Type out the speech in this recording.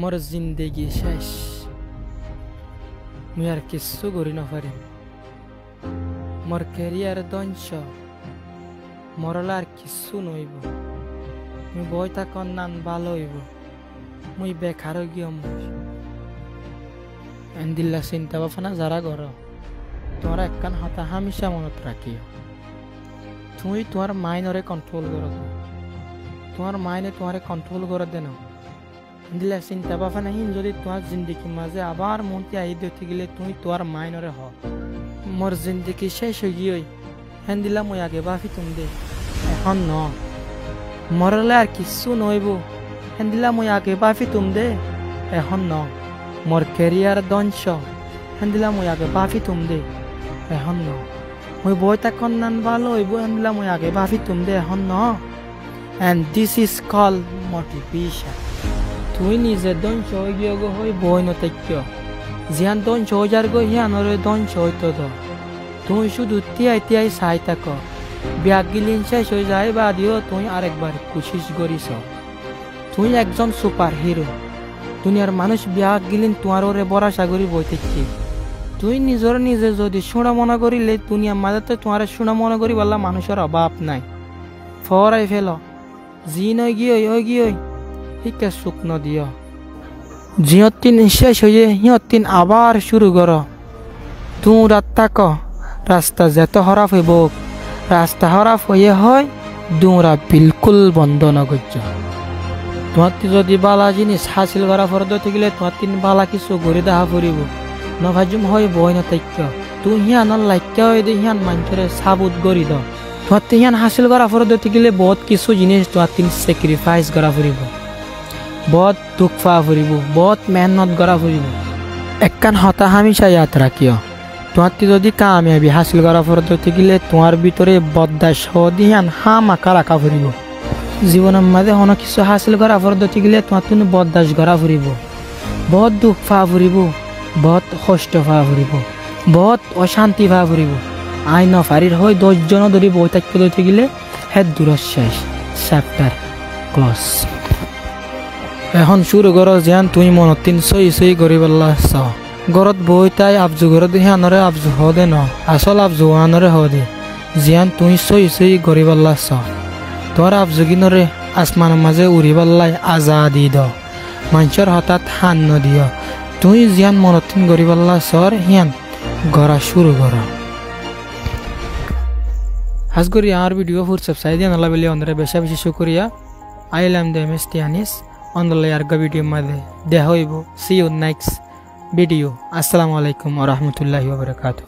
মোর জিন্দেগি শেষ, মুই আর কিচ্ছু করি নপারিম। মোর ক্যারিয়ার ধ্বংস, মরলে আর কিচ্ছু নইব। মুই বই থাকন নান ভালো হইব, মুই বেকার গিয়ে এন্দিল্লা চিন্তা ভাবনা যারা কর, তোমার একখান হতা হামেশা মনত রাখিও। তুমি তোমার মাইনরে কন্ট্রোল করো, তোমার মাইনে তোমারে কন্ট্রোল করে দেন। দিলা চিন্তা ভাবনা হিন যদি তোমার জিন্দগির মাঝে আবার মনটি আই দিতে গেলে তুমি তোমার মাইনরে হ। মোর জিন্দগি শেষ হয়ে গিয়ে হেন দিলা মই আগে বাফি তুমি দে, এখন ন মরলে আর কিচ্ছু নইব। হেন দিলা মই আগে বাফি তুমি দে, এখন ন মোর ক্যারিয়ার ধ্বংস। হেন দিলা মই আগে বাফি তুমি দে, এখন ন মই বই থাকন নান ভালো হইব। হেন দিলা মই আগে বাফি তুমি দে, এখন ন। And this is called motivation. তুই নিজে ধ্বংস হয়ে গিয়ে গো হই বই নতৈক্য, জিয়ান ধ্বংস হয়ে যার গো হিয়ানরে ধ্বংস হইতো তো। তুই শুধু তিয়াই তিয়াই চাই থাক, ব্যাগ গিলিন শেষ হয়ে যায় বা দিও তুই আরেকবার কোশিশ করিস। তুই একজন সুপার হিরো, দুনিয়ার মানুষ ব্যাগ গিলিন তোমার ওরে ভরসা করি বই থাকি। তুই নিজের নিজে যদি শোনা মনে করিলে দুনিয়ার মাঝে তো তোমার শোনা মনে করি বললা মানুষের অভাব নাই। ফরাই ফেল জি নই গিয়ে ওই গিয়ে শিক্ষা শুকনো দিও। জিয়ত তিন শেষ হয়ে সিঁত তিন আবার শুরু কর। তুই রাত থাক, রাস্তা যেত হরাপ হইব, রাস্তা হরাপ হয়ে হয় দুরা বিলকুল বন্ধ নগর্য। তোমার যদি বালা জিনিস হাসিল করা ফরদ থাকিলে তোমার তিন বালা কিছু ঘুরে দেখা ফুরিব। নভাজুম হয় বই নতৈক্য, তুই হিয়ান লাইক্য হয়ে দে হিয়ান মানুষের সাবুত গড়ি দ। তোমার হিয়ান হাসিল করা ফরদ থাকিলে বহুত কিছু জিনিস তোমার তিন স্যাক্রিফাইস করা ফুরিব, বহুত দুঃখ পাওয়া ফুরিব, বহুত মেহনত করা ফুরিব। একখান হতা হামেশা ইয়াদ রাখিও, তোমার যদি কামিয়াবি হাসিল করা ফরদ থাকিলে তোমার ভিতরে বদাস হিয়ান হামাকা রাখা ফুরিব। জীবনের মাঝে কোনো কিছু হাসিল করা ফরদ থাকিলে তোমার তুমি বদাস করা ফুরিব, বহুত দুঃখ পাওয়া ফুরিব, বহুত কষ্ট পাওয়া ফুরিব, বহুত অশান্তি পাওয়া ফুরিব। আই নফারির হয় 10 জন ধরে বই থাকতে থাকিলে হেড দূর শেষ, চ্যাপ্টার ক্লোজ। এখন শুরু করো যেন তুই মনত তিন সই করি পেলা চাও। ঘরত বই তাই আবজু ঘরত হিয়ানরে আবজু হদে ন, আসল আবজু আনরে হদে যেন তুই সই করি পেলা চাও। তোর আবজুগিনরে আসমানের মাঝে উড়ি পেলাই আজাদি দ, মানুষের হঠাৎ হান নদিও। তুই যেন মনত তিন করি পেলা চর হিয়ান গড়া শুরু কর। আজ করি আর ভিডিও ফুর সাবস্ক্রাইব দিয়ে নলা বেলি অন্দরে বেশা বেশি শুকরিয়া। I am the MST Anis অন্দলে আর ভিডিও মাঝে দেখা হইব। See you next video. আসসালামু আলাইকুম ওয়া রাহমাতুল্লাহি ওয়া বারাকাতুহু।